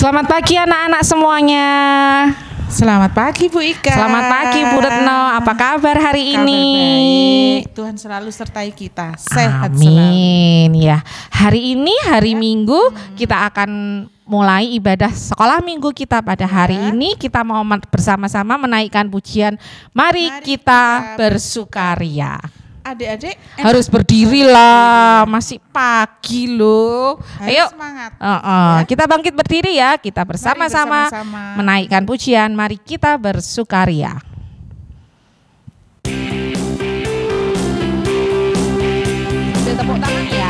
Selamat pagi anak-anak semuanya. Selamat pagi Bu Ika. Selamat pagi Bu Retno. Apa kabar hari ini? Baik. Tuhan selalu sertai kita. Sehat selalu. Amin. Ya. Hari ini hari Minggu kita akan mulai ibadah sekolah minggu kita pada hari ini. Kita mau bersama-sama menaikkan pujian. Mari kita bersukaria. Adik-adik harus berdiri lah, masih pagi loh. Ayo semangat. Ya. Kita bangkit berdiri ya. Kita bersama-sama menaikkan pujian. Mari kita bersukaria. Tepuk tangan ya.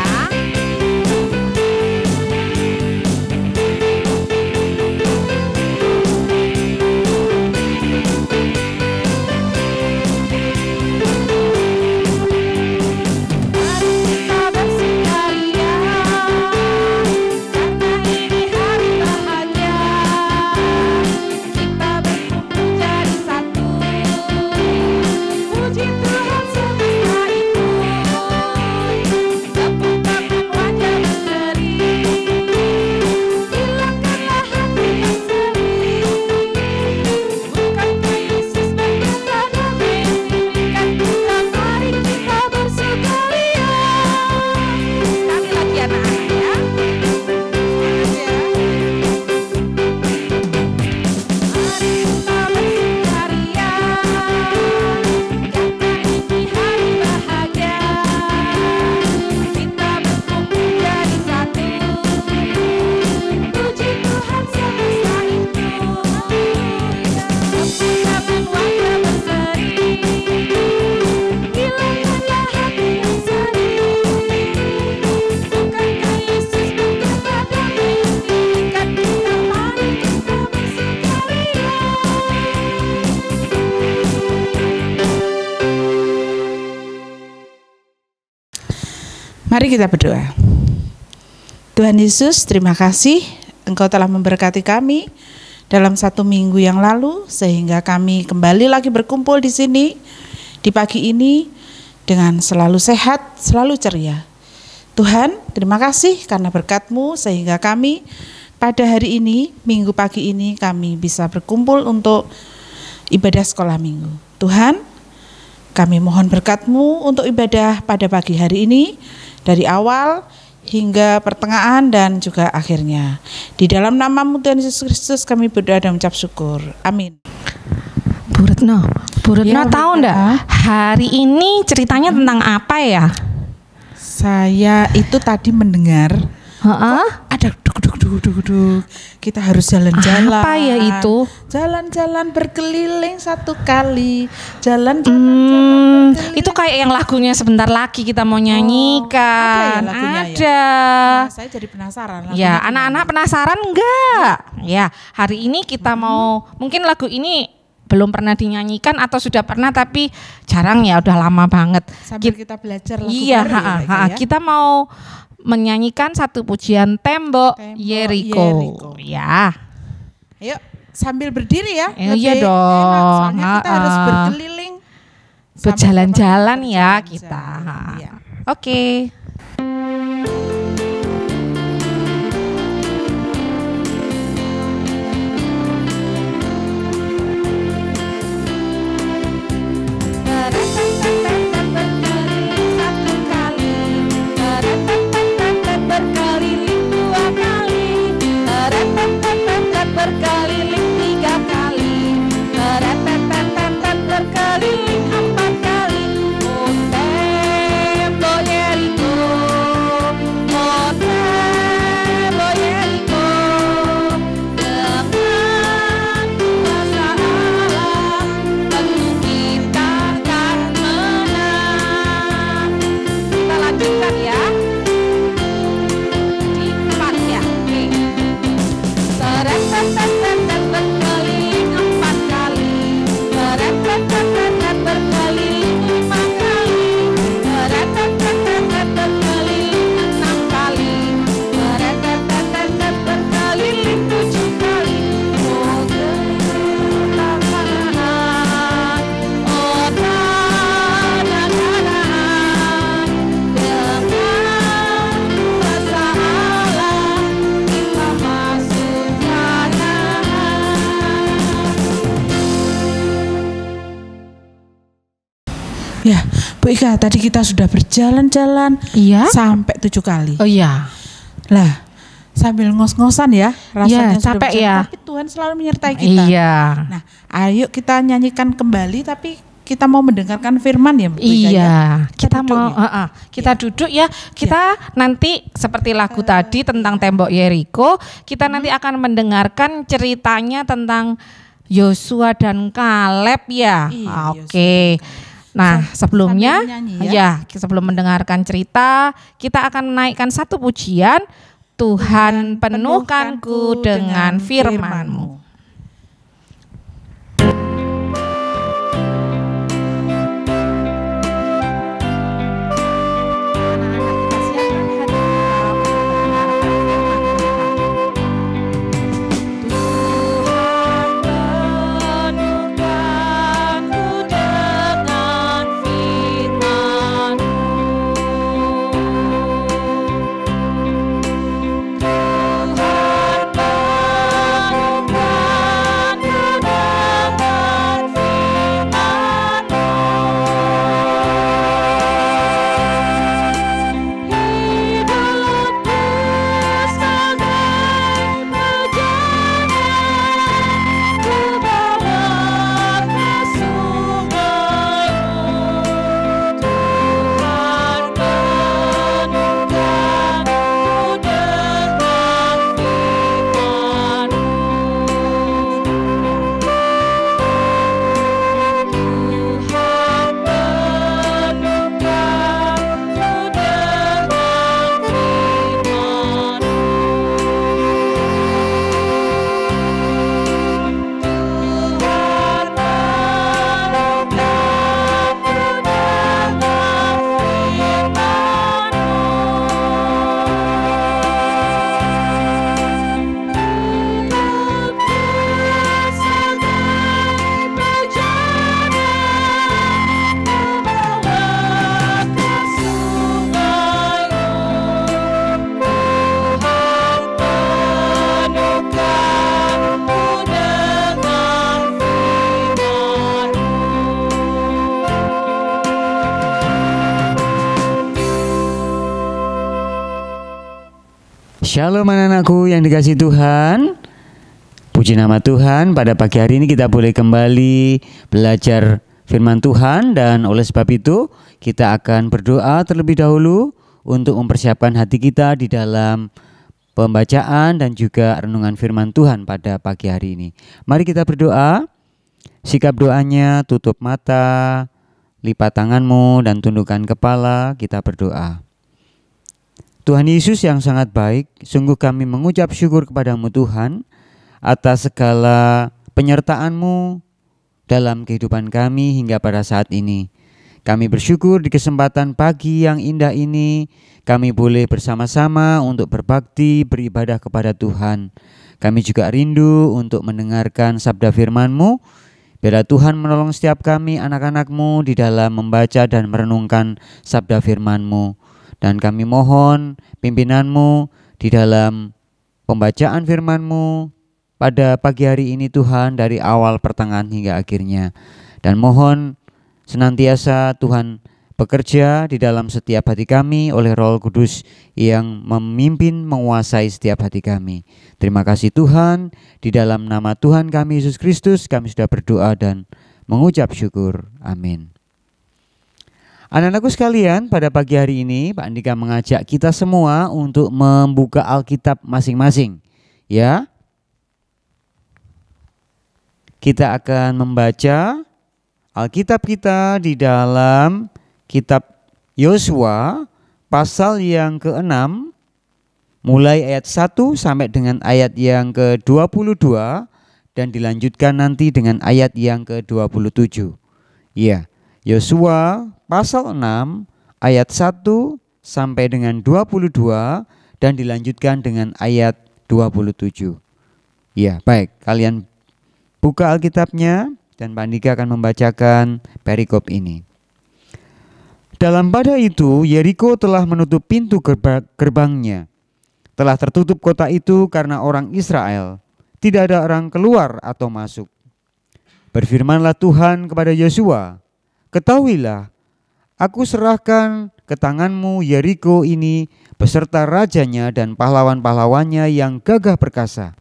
Mari kita berdoa. Tuhan Yesus, terima kasih Engkau telah memberkati kami dalam satu minggu yang lalu sehingga kami kembali lagi berkumpul di sini di pagi ini dengan selalu sehat, selalu ceria. Tuhan, terima kasih karena berkat-Mu sehingga kami pada hari ini, minggu pagi ini kami bisa berkumpul untuk ibadah sekolah minggu. Tuhan, kami mohon berkat-Mu untuk ibadah pada pagi hari ini dari awal hingga pertengahan dan juga akhirnya. Di dalam nama-Mu Tuhan Yesus Kristus kami berdoa dan mengucap syukur. Amin. Bu Retno ya, tahu enggak hari ini ceritanya tentang apa ya? Saya itu tadi mendengar ada duk. Kita harus jalan-jalan. Apa ya itu? Jalan-jalan berkeliling satu kali. Jalan-jalan berkeliling. Itu kayak yang lagunya sebentar lagi kita mau nyanyikan. Ada ya lagunya ada. Ya? Nah, saya jadi penasaran. Ya, anak-anak penasaran enggak? Ya, hari ini kita mau mungkin lagu ini belum pernah dinyanyikan atau sudah pernah tapi jarang ya, udah lama banget. Sambil kita belajar lagu iya, baru ya. Kita mau menyanyikan satu pujian Tembok Yeriko. Ya. Ayo sambil berdiri ya. Iya dong. Soalnya kita harus berkeliling. Berjalan-jalan ya kita. Ya. Oke. Berkeliling 4 kali, oh tembok Yeriko. Ya, Bu Ika, tadi kita sudah berjalan-jalan Iya. sampai 7 kali. Oh iya. Lah, sambil ngos-ngosan ya, rasanya Iya, sudah capek berjalan, ya. tapi Tuhan selalu menyertai kita. Iya. Nah, ayo kita nyanyikan kembali, tapi kita mau mendengarkan firman ya, Bu Ika, ya. Iya, kita duduk mau ya. kita duduk ya. Kita nanti seperti lagu tadi tentang tembok Yeriko, kita nanti akan mendengarkan ceritanya tentang Yosua dan Kaleb ya. Iya, Oke. Nah, sebelumnya sambil menyanyi ya. sebelum mendengarkan cerita, kita akan menaikkan satu pujian, Tuhan penuhkanku dengan firman-Mu. Shalom anak-anakku yang dikasihi Tuhan. Puji nama Tuhan, pada pagi hari ini kita boleh kembali belajar firman Tuhan, dan oleh sebab itu kita akan berdoa terlebih dahulu untuk mempersiapkan hati kita di dalam pembacaan dan juga renungan firman Tuhan pada pagi hari ini. Mari kita berdoa. Sikap doanya, tutup mata, lipat tanganmu dan tundukkan kepala, kita berdoa. Tuhan Yesus yang sangat baik, sungguh kami mengucap syukur kepadamu Tuhan atas segala penyertaan-Mu dalam kehidupan kami hingga pada saat ini. Kami bersyukur di kesempatan pagi yang indah ini, kami boleh bersama-sama untuk berbakti, beribadah kepada Tuhan. Kami juga rindu untuk mendengarkan sabda firman-Mu. Biarlah Tuhan menolong setiap kami anak-anak-Mu di dalam membaca dan merenungkan sabda firman-Mu. Dan kami mohon pimpinan-Mu di dalam pembacaan firman-Mu pada pagi hari ini Tuhan, dari awal pertengahan hingga akhirnya. Dan mohon senantiasa Tuhan bekerja di dalam setiap hati kami oleh Roh Kudus yang memimpin, menguasai setiap hati kami. Terima kasih Tuhan, di dalam nama Tuhan kami Yesus Kristus kami sudah berdoa dan mengucap syukur. Amin. Anak-anakku sekalian, pada pagi hari ini Pak Andika mengajak kita semua untuk membuka Alkitab masing-masing. Ya, kita akan membaca Alkitab kita di dalam kitab Yosua pasal yang ke-6, mulai ayat 1 sampai dengan ayat yang ke-22 dan dilanjutkan nanti dengan ayat yang ke-27. Ya, Yosua pasal 6 ayat 1 sampai dengan 22 dan dilanjutkan dengan ayat 27. Ya, baik, kalian buka Alkitabnya dan Pak Andika akan membacakan perikop ini. Dalam pada itu Yeriko telah menutup pintu gerbangnya. Telah tertutup kota itu karena orang Israel. Tidak ada orang keluar atau masuk. Berfirmanlah Tuhan kepada Yosua, ketahuilah Aku serahkan ke tanganmu Yeriko ini beserta rajanya dan pahlawan-pahlawannya yang gagah perkasa.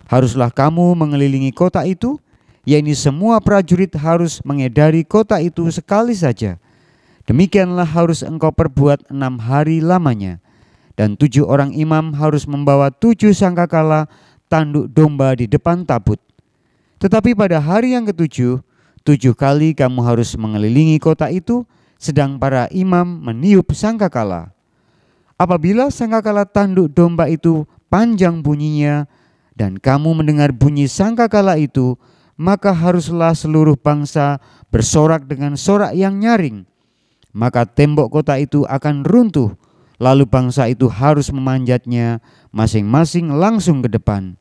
Haruslah kamu mengelilingi kota itu, yakni semua prajurit harus mengedari kota itu sekali saja. Demikianlah harus engkau perbuat 6 hari lamanya. Dan 7 orang imam harus membawa 7 sangkakala tanduk domba di depan tabut. Tetapi pada hari yang ke-7, 7 kali kamu harus mengelilingi kota itu, sedang para imam meniup sangkakala. Apabila sangkakala tanduk domba itu panjang bunyinya, dan kamu mendengar bunyi sangkakala itu, maka haruslah seluruh bangsa bersorak dengan sorak yang nyaring. Maka tembok kota itu akan runtuh, lalu bangsa itu harus memanjatnya masing-masing langsung ke depan.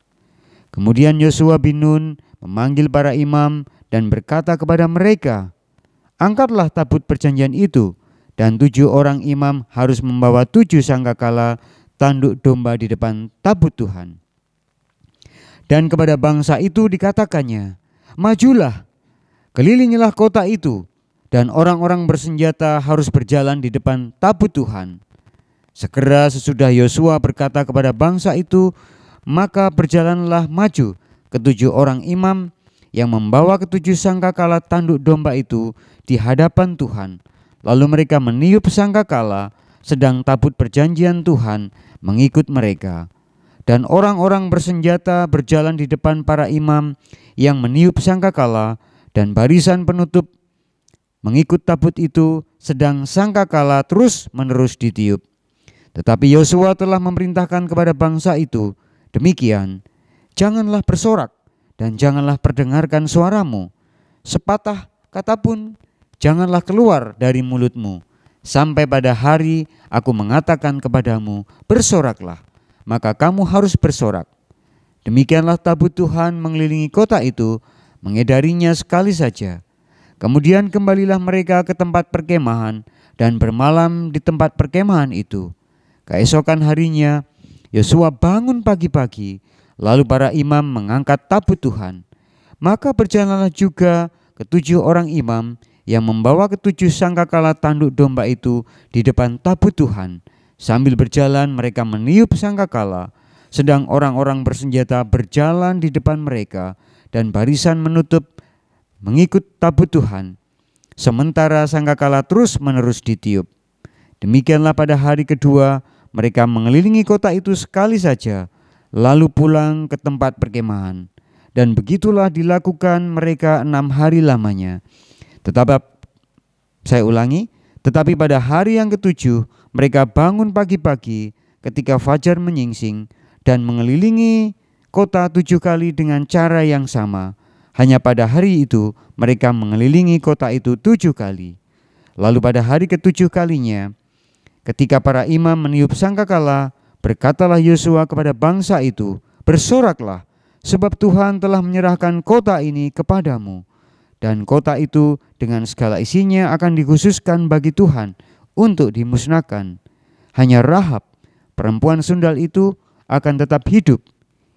Kemudian Yosua bin Nun memanggil para imam dan berkata kepada mereka, angkatlah tabut perjanjian itu, dan 7 orang imam harus membawa 7 sangkakala tanduk domba di depan tabut Tuhan. Dan kepada bangsa itu dikatakannya, majulah, kelilingilah kota itu, dan orang-orang bersenjata harus berjalan di depan tabut Tuhan. Segera sesudah Yosua berkata kepada bangsa itu, maka berjalanlah maju ke-7 orang imam yang membawa ke-7 sangkakala tanduk domba itu di hadapan Tuhan. Lalu mereka meniup sangkakala, sedang tabut perjanjian Tuhan mengikut mereka. Dan orang-orang bersenjata berjalan di depan para imam yang meniup sangkakala, dan barisan penutup mengikut tabut itu, sedang sangkakala terus-menerus ditiup. Tetapi Yosua telah memerintahkan kepada bangsa itu, demikian, janganlah bersorak dan janganlah perdengarkan suaramu. Sepatah kata pun janganlah keluar dari mulutmu, sampai pada hari aku mengatakan kepadamu, bersoraklah, maka kamu harus bersorak. Demikianlah tabut Tuhan mengelilingi kota itu, mengedarinya sekali saja. Kemudian kembalilah mereka ke tempat perkemahan dan bermalam di tempat perkemahan itu. Keesokan harinya Yosua bangun pagi-pagi, lalu para imam mengangkat tabut Tuhan. Maka berjalanlah juga ke-7 orang imam yang membawa ke-7 sangkakala tanduk domba itu di depan tabut Tuhan. Sambil berjalan mereka meniup sangkakala, sedang orang-orang bersenjata berjalan di depan mereka, dan barisan menutup mengikut tabut Tuhan. Sementara sangkakala terus-menerus ditiup. Demikianlah pada hari kedua mereka mengelilingi kota itu sekali saja, lalu pulang ke tempat perkemahan. Dan begitulah dilakukan mereka 6 hari lamanya. Tetapi pada hari yang ke-7 mereka bangun pagi-pagi ketika fajar menyingsing dan mengelilingi kota 7 kali dengan cara yang sama. Hanya pada hari itu mereka mengelilingi kota itu 7 kali. Lalu pada hari ke-7 kalinya, ketika para imam meniup sangkakala, berkatalah Yosua kepada bangsa itu, bersoraklah, sebab Tuhan telah menyerahkan kota ini kepadamu. Dan kota itu dengan segala isinya akan dikhususkan bagi Tuhan untuk dimusnahkan. Hanya Rahab, perempuan sundal itu, akan tetap hidup.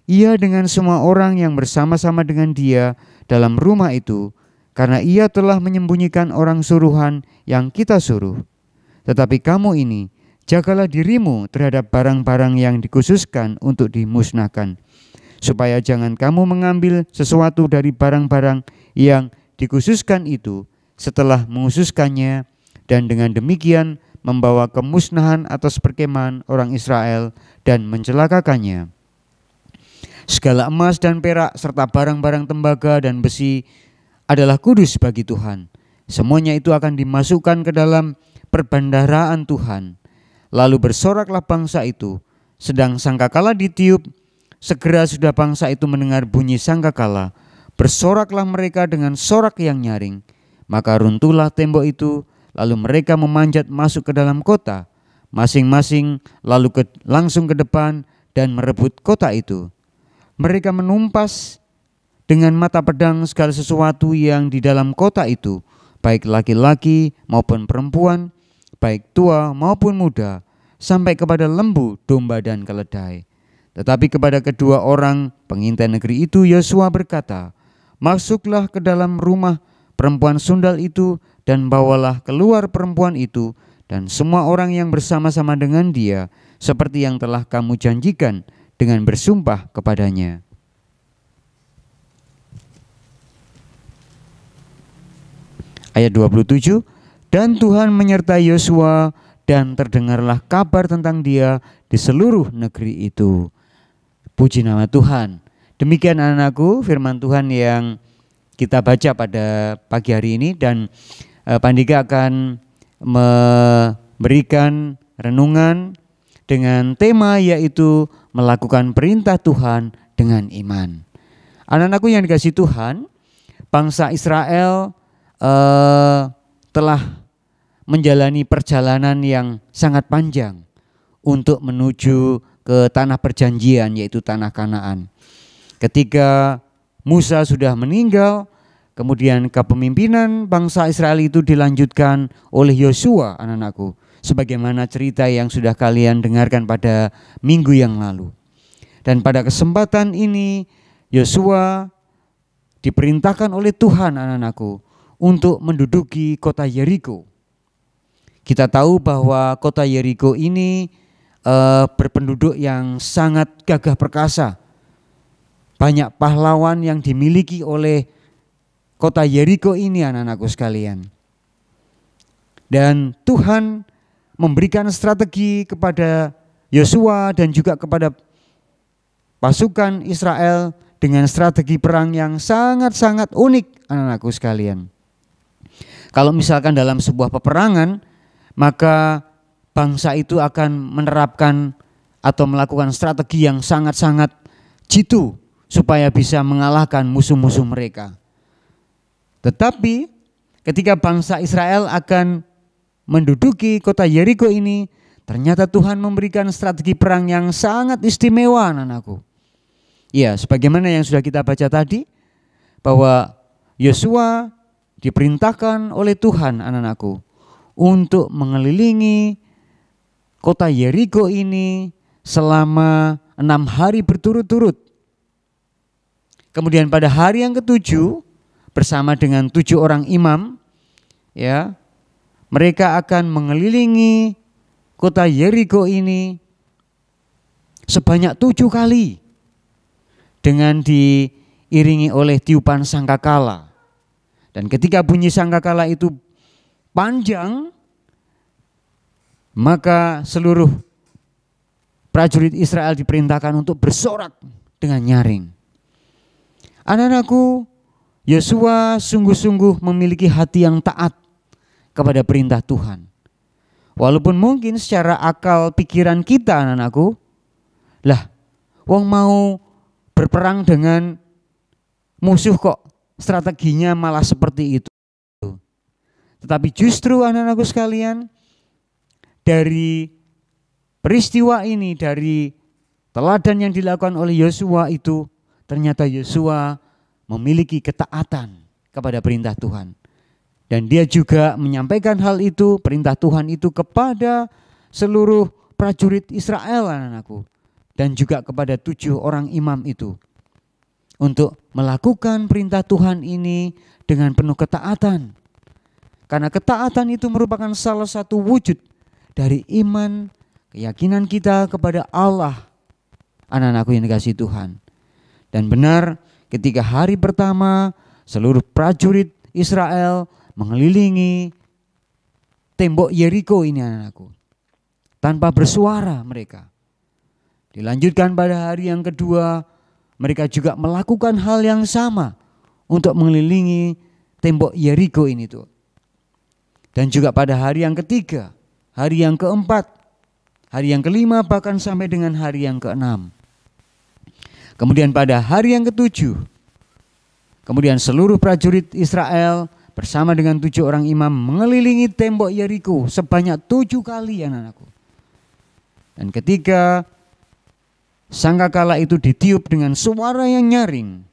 Ia dengan semua orang yang bersama-sama dengan dia dalam rumah itu, karena ia telah menyembunyikan orang suruhan yang kita suruh. Tetapi kamu ini, jagalah dirimu terhadap barang-barang yang dikhususkan untuk dimusnahkan, supaya jangan kamu mengambil sesuatu dari barang-barang yang dikhususkan itu setelah menghususkannya, dan dengan demikian membawa kemusnahan atas perkemahan orang Israel dan mencelakakannya. Segala emas dan perak serta barang-barang tembaga dan besi adalah kudus bagi Tuhan. Semuanya itu akan dimasukkan ke dalam perbendaharaan Tuhan. Lalu bersoraklah bangsa itu, sedang sangkakala ditiup. Segera sudah bangsa itu mendengar bunyi sangkakala, bersoraklah mereka dengan sorak yang nyaring. Maka runtuhlah tembok itu, lalu mereka memanjat masuk ke dalam kota, masing-masing lalu langsung ke depan dan merebut kota itu. Mereka menumpas dengan mata pedang segala sesuatu yang di dalam kota itu, baik laki-laki maupun perempuan, baik tua maupun muda, sampai kepada lembu, domba dan keledai. Tetapi kepada kedua orang pengintai negeri itu Yosua berkata, masuklah ke dalam rumah perempuan sundal itu dan bawalah keluar perempuan itu dan semua orang yang bersama-sama dengan dia, seperti yang telah kamu janjikan dengan bersumpah kepadanya. Ayat 27, dan Tuhan menyertai Yosua dan terdengarlah kabar tentang dia di seluruh negeri itu. Puji nama Tuhan. Demikian anak-anakku firman Tuhan yang kita baca pada pagi hari ini, dan Pandika akan memberikan renungan dengan tema yaitu melakukan perintah Tuhan dengan iman. Anak-anakku yang dikasihi Tuhan, bangsa Israel telah menjalani perjalanan yang sangat panjang untuk menuju ke tanah perjanjian, yaitu tanah Kanaan. Ketika Musa sudah meninggal, kemudian kepemimpinan bangsa Israel itu dilanjutkan oleh Yosua, anak-anakku, sebagaimana cerita yang sudah kalian dengarkan pada minggu yang lalu. Dan pada kesempatan ini Yosua diperintahkan oleh Tuhan, anak-anakku, untuk menduduki kota Yeriko. Kita tahu bahwa kota Yeriko ini berpenduduk yang sangat gagah perkasa. Banyak pahlawan yang dimiliki oleh kota Yeriko ini, anak-anakku sekalian. Dan Tuhan memberikan strategi kepada Yosua dan juga kepada pasukan Israel dengan strategi perang yang sangat-sangat unik, anak-anakku sekalian. Kalau misalkan dalam sebuah peperangan, maka bangsa itu akan menerapkan atau melakukan strategi yang sangat-sangat jitu supaya bisa mengalahkan musuh-musuh mereka. Tetapi ketika bangsa Israel akan menduduki kota Yeriko ini, ternyata Tuhan memberikan strategi perang yang sangat istimewa, anak-anakku. Ya, sebagaimana yang sudah kita baca tadi, bahwa Yosua diperintahkan oleh Tuhan, anak-anakku, untuk mengelilingi kota Yeriko ini selama 6 hari berturut-turut. Kemudian pada hari yang ke-7 bersama dengan 7 orang imam, ya, mereka akan mengelilingi kota Yeriko ini sebanyak 7 kali dengan diiringi oleh tiupan sangkakala. Dan ketika bunyi sangkakala itu panjang, maka seluruh prajurit Israel diperintahkan untuk bersorak dengan nyaring. Anak-anakku, Yosua sungguh-sungguh memiliki hati yang taat kepada perintah Tuhan. Walaupun mungkin secara akal pikiran kita, anak-anakku, lah, wong mau berperang dengan musuh kok strateginya malah seperti itu. Tetapi justru anak-anakku sekalian, dari peristiwa ini, dari teladan yang dilakukan oleh Yosua itu, ternyata Yosua memiliki ketaatan kepada perintah Tuhan. Dan dia juga menyampaikan hal itu, perintah Tuhan itu, kepada seluruh prajurit Israel, anak-anakku, dan juga kepada 7 orang imam itu, untuk melakukan perintah Tuhan ini dengan penuh ketaatan. Karena ketaatan itu merupakan salah satu wujud dari iman, keyakinan kita kepada Allah, anak-anakku yang dikasihi Tuhan. Dan benar, ketika hari pertama seluruh prajurit Israel mengelilingi tembok Yeriko ini, anak-anakku, tanpa bersuara mereka. Dilanjutkan pada hari yang kedua, mereka juga melakukan hal yang sama untuk mengelilingi tembok Yeriko ini tuh. Dan juga pada hari yang ketiga, hari yang keempat, hari yang kelima, bahkan sampai dengan hari yang keenam. Kemudian pada hari yang ke-7, kemudian seluruh prajurit Israel bersama dengan 7 orang imam mengelilingi tembok Yeriko sebanyak 7 kali, anak-anakku. Dan ketika sangkakala itu ditiup dengan suara yang nyaring,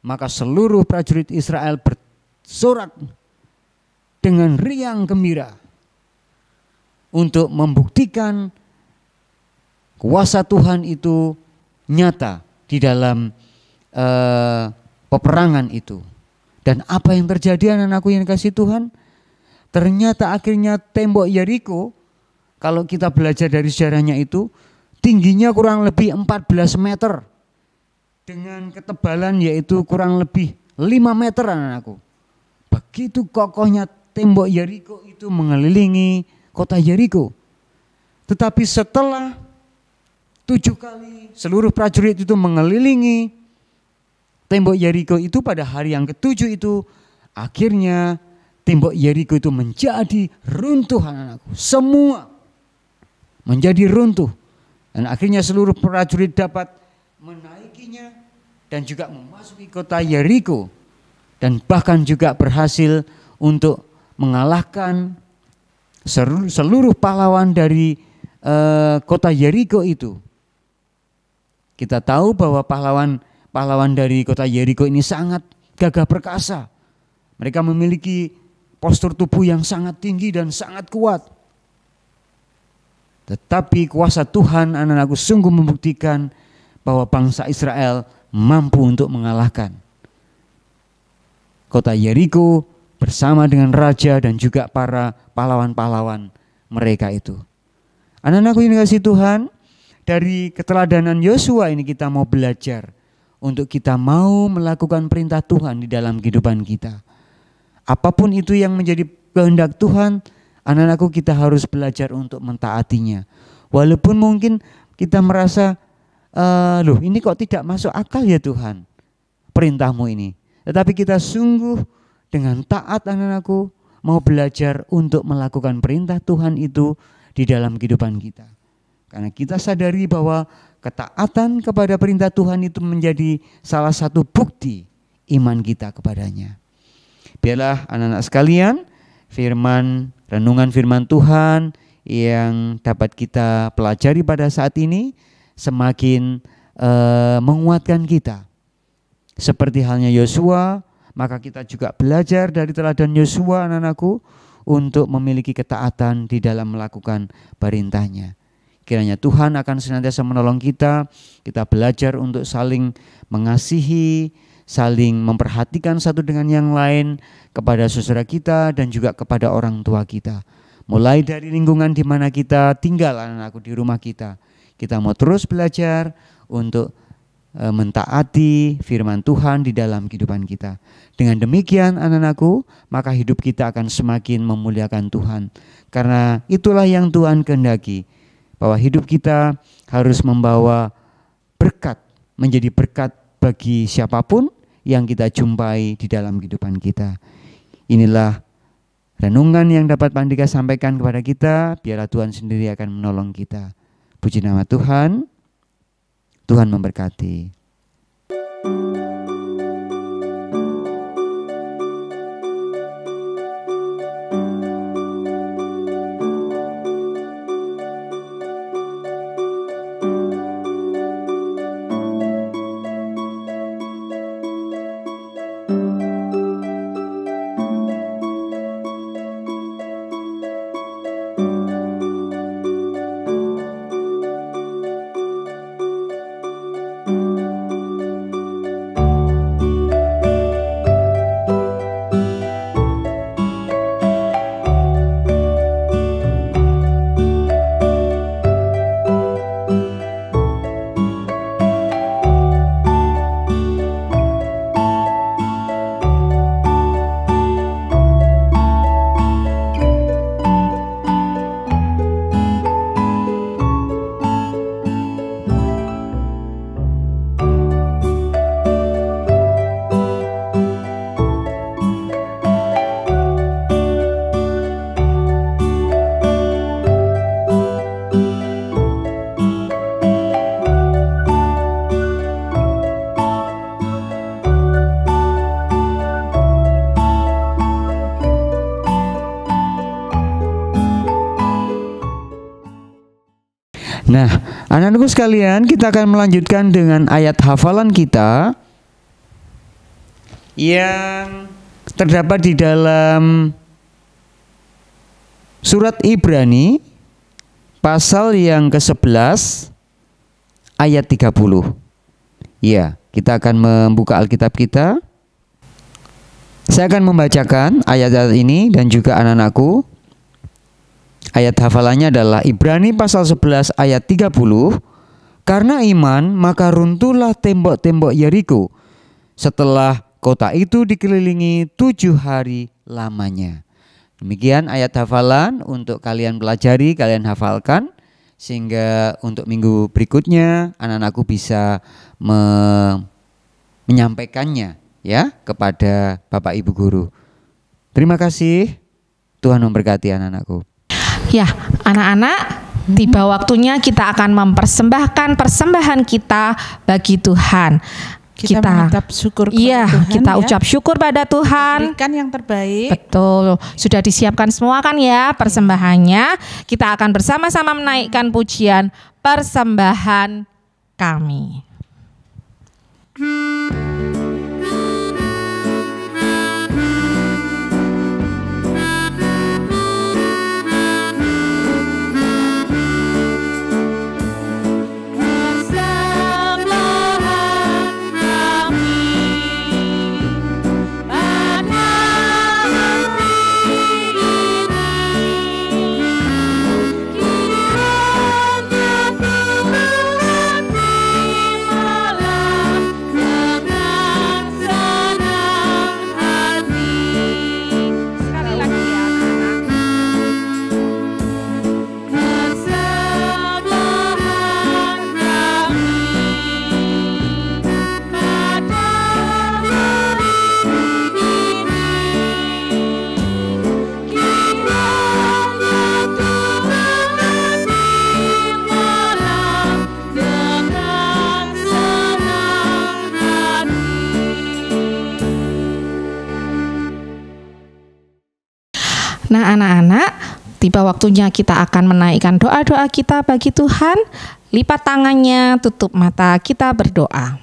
maka seluruh prajurit Israel bersorak dengan riang gembira untuk membuktikan kuasa Tuhan itu nyata di dalam peperangan itu. Dan apa yang terjadi anak-anakku yang dikasihi Tuhan? Ternyata akhirnya tembok Yeriko, kalau kita belajar dari sejarahnya itu, tingginya kurang lebih 14 meter. Dengan ketebalan yaitu kurang lebih 5 meter anak-anakku. Begitu kokohnya tembok Yeriko itu mengelilingi kota Yeriko. Tetapi setelah 7 kali seluruh prajurit itu mengelilingi tembok Yeriko itu, pada hari yang ke-7 itu akhirnya tembok Yeriko itu menjadi runtuh anak-anakku. Semua menjadi runtuh. Dan akhirnya seluruh prajurit dapat menaikinya dan juga memasuki kota Yeriko. Dan bahkan juga berhasil untuk mengalahkan seluruh pahlawan dari kota Yeriko itu. Kita tahu bahwa pahlawan dari kota Yeriko ini sangat gagah perkasa. Mereka memiliki postur tubuh yang sangat tinggi dan sangat kuat. Tetapi kuasa Tuhan anak-anakku sungguh membuktikan bahwa bangsa Israel mampu untuk mengalahkan kota Yeriko bersama dengan raja dan juga para pahlawan-pahlawan mereka itu. Anak-anakku yang dikasihi Tuhan, dari keteladanan Yosua ini kita mau belajar untuk kita mau melakukan perintah Tuhan di dalam kehidupan kita. Apapun itu yang menjadi kehendak Tuhan, anak-anakku kita harus belajar untuk mentaatinya. Walaupun mungkin kita merasa, loh ini kok tidak masuk akal ya Tuhan, perintahmu ini. Tetapi kita sungguh dengan taat anak-anakku mau belajar untuk melakukan perintah Tuhan itu di dalam kehidupan kita. Karena kita sadari bahwa ketaatan kepada perintah Tuhan itu menjadi salah satu bukti iman kita kepadanya. Biarlah anak-anak sekalian, renungan firman Tuhan yang dapat kita pelajari pada saat ini semakin menguatkan kita. Seperti halnya Yosua, maka kita juga belajar dari teladan Yosua anak-anakku untuk memiliki ketaatan di dalam melakukan perintahnya. Kiranya Tuhan akan senantiasa menolong kita belajar untuk saling mengasihi, saling memperhatikan satu dengan yang lain kepada saudara kita dan juga kepada orang tua kita. Mulai dari lingkungan di mana kita tinggal anak-anakku, di rumah kita. Kita mau terus belajar untuk mentaati firman Tuhan di dalam kehidupan kita. Dengan demikian anak-anakku, maka hidup kita akan semakin memuliakan Tuhan. Karena itulah yang Tuhan kehendaki, bahwa hidup kita harus membawa berkat, menjadi berkat bagi siapapun yang kita jumpai di dalam kehidupan kita. Inilah renungan yang dapat Pandika sampaikan kepada kita. Biarlah Tuhan sendiri akan menolong kita. Puji nama Tuhan. Tuhan memberkati. Nah, anak-anakku sekalian, kita akan melanjutkan dengan ayat hafalan kita yang terdapat di dalam surat Ibrani pasal yang ke-11 ayat 30. Ya, kita akan membuka Alkitab kita. Saya akan membacakan ayat-ayat ini dan juga anak-anakku. Ayat hafalannya adalah Ibrani pasal 11 ayat 30. Karena iman maka runtuhlah tembok-tembok Yeriko setelah kota itu dikelilingi 7 hari lamanya. Demikian ayat hafalan untuk kalian pelajari, kalian hafalkan. Sehingga untuk minggu berikutnya anak-anakku bisa menyampaikannya ya kepada Bapak Ibu Guru. Terima kasih. Tuhan memberkati anak-anakku. Ya, anak-anak, tiba waktunya kita akan mempersembahkan persembahan kita bagi Tuhan. Kita mengucap syukur kepada Tuhan, kita ucap syukur pada Tuhan. Berikan yang terbaik. Betul, sudah disiapkan semua kan ya persembahannya. Kita akan bersama-sama menaikkan pujian persembahan kami. Nah anak-anak, tiba waktunya kita akan menaikkan doa-doa kita bagi Tuhan. Lipat tangannya, tutup mata, kita berdoa.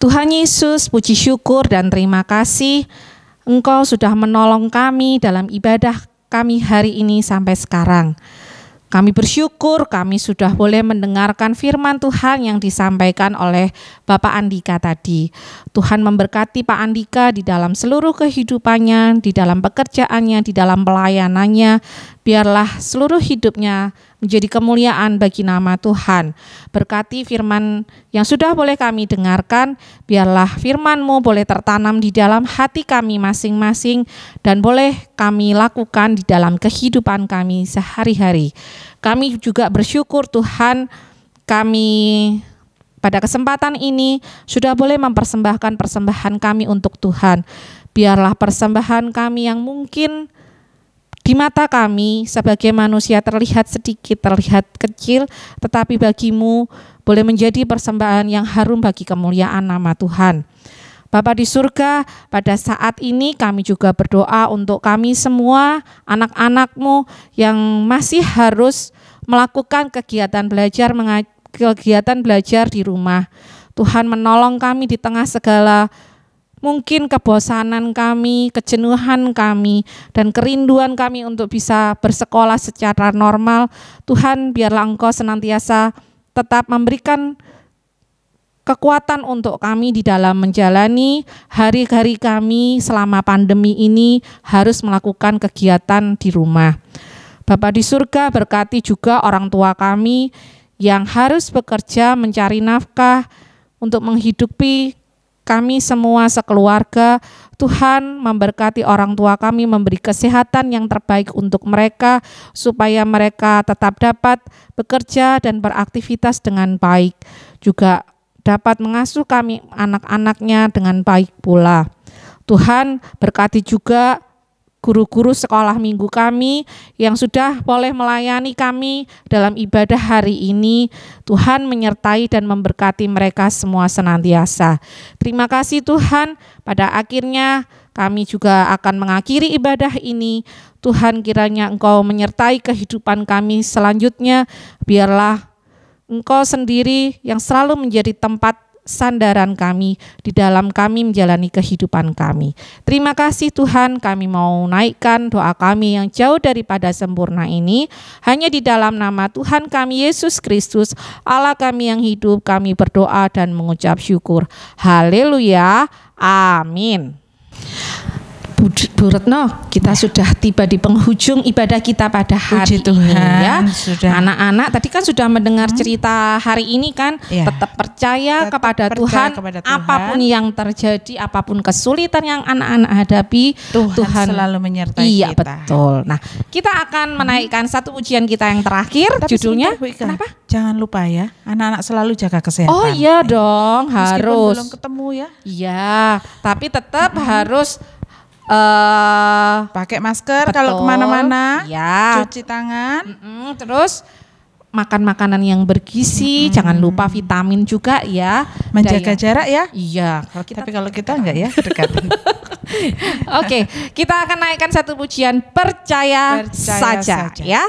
Tuhan Yesus, puji syukur dan terima kasih Engkau sudah menolong kami dalam ibadah kami hari ini sampai sekarang. Kami bersyukur kami sudah boleh mendengarkan firman Tuhan yang disampaikan oleh Bapak Andika tadi. Tuhan memberkati Pak Andika di dalam seluruh kehidupannya, di dalam pekerjaannya, di dalam pelayanannya. Biarlah seluruh hidupnya menjadi kemuliaan bagi nama Tuhan. Berkati firman yang sudah boleh kami dengarkan, biarlah firman-Mu boleh tertanam di dalam hati kami masing-masing dan boleh kami lakukan di dalam kehidupan kami sehari-hari. Kami juga bersyukur Tuhan, kami pada kesempatan ini sudah boleh mempersembahkan persembahan kami untuk Tuhan. Biarlah persembahan kami yang mungkin di mata kami sebagai manusia terlihat sedikit, terlihat kecil, tetapi bagimu boleh menjadi persembahan yang harum bagi kemuliaan nama Tuhan. Bapa di surga, pada saat ini kami juga berdoa untuk kami semua, anak-anak-Mu yang masih harus melakukan kegiatan belajar di rumah. Tuhan menolong kami di tengah segala mungkin kebosanan kami, kejenuhan kami, dan kerinduan kami untuk bisa bersekolah secara normal. Tuhan, biarlah Engkau senantiasa tetap memberikan kekuatan untuk kami di dalam menjalani hari-hari kami selama pandemi ini harus melakukan kegiatan di rumah. Bapa di surga, berkati juga orang tua kami yang harus bekerja mencari nafkah untuk menghidupi kami semua sekeluarga. Tuhan memberkati orang tua kami, memberi kesehatan yang terbaik untuk mereka, supaya mereka tetap dapat bekerja dan beraktivitas dengan baik. Juga dapat mengasuh kami anak-anaknya dengan baik pula. Tuhan berkati juga guru-guru sekolah minggu kami yang sudah boleh melayani kami dalam ibadah hari ini. Tuhan menyertai dan memberkati mereka semua senantiasa. Terima kasih Tuhan, pada akhirnya kami juga akan mengakhiri ibadah ini. Tuhan, kiranya Engkau menyertai kehidupan kami selanjutnya. Biarlah Engkau sendiri yang selalu menjadi tempat sandaran kami di dalam kami menjalani kehidupan kami. Terima kasih Tuhan, kami mau naikkan doa kami yang jauh daripada sempurna ini hanya di dalam nama Tuhan kami Yesus Kristus, Allah kami yang hidup. Kami berdoa dan mengucap syukur. Haleluya, amin. Bu Retno, kita sudah tiba di penghujung ibadah kita pada hari Puji Tuhan, ini ya. sudah. Anak-anak tadi kan sudah mendengar cerita hari ini kan, Iya. tetap percaya Tetap kepada percaya Tuhan, kepada Tuhan. apapun yang terjadi, apapun kesulitan yang anak-anak hadapi, Tuhan selalu menyertai iya, kita. betul. Nah, kita akan menaikkan satu pujian kita yang terakhir, Tapi judulnya sebentar, Bu Ika, kenapa? Jangan lupa ya, anak-anak selalu jaga kesehatan. Oh iya dong, Meskipun harus. belum ketemu ya, Iya, tapi tetap harus pakai masker betul. kalau kemana-mana, Ya. cuci tangan. Terus makan makanan yang bergizi, jangan lupa vitamin juga ya. Menjaga Daya- jarak ya. Iya, kalau kita Tapi kalau kita enggak ya, dekatan. Oke, kita akan naikkan satu pujian percaya Percaya saja saja. ya.